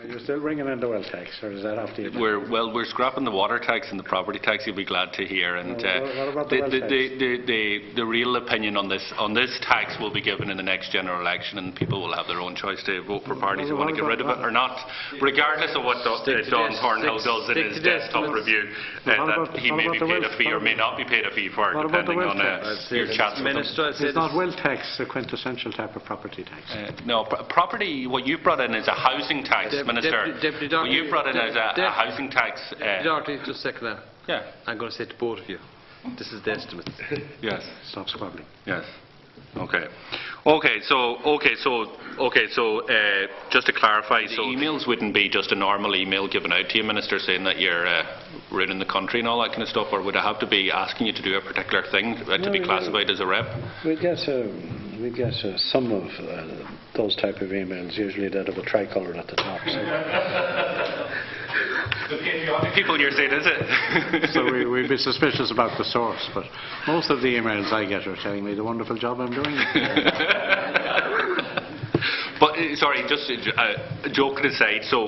Are you still bringing in the well tax, or is that off the agenda? We're scrapping the water tax and the property tax. You'll be glad to hear. And what about the well tax? The real opinion on this tax will be given in the next general election, and people will have their own choice to vote for parties who want to get rid of it or not, regardless of what Don Thornhill does in his desktop review. That he may be paid a fee or may not be paid a fee for, depending on your chats with him. Is not well tax a quintessential type of property tax? No, property. What you brought in is a housing tax, Minister. Deputy what you brought in is a housing tax. Deputy, just a second now. Yeah. I'm going to say to both of you, this is the estimate. Yes. Stop squabbling. Yes. Okay. So just to clarify, so emails wouldn't be just a normal email given out to you, Minister, saying that you're ruining the country and all that kind of stuff, or would I have to be asking you to do a particular thing to be classified as a rep? We get some of those type of emails, usually that have a tricolour at the top. So. The patriotic people you're saying, is it? So we'd be suspicious about the source, but most of the emails I get are telling me the wonderful job I'm doing. But sorry, just joking aside, so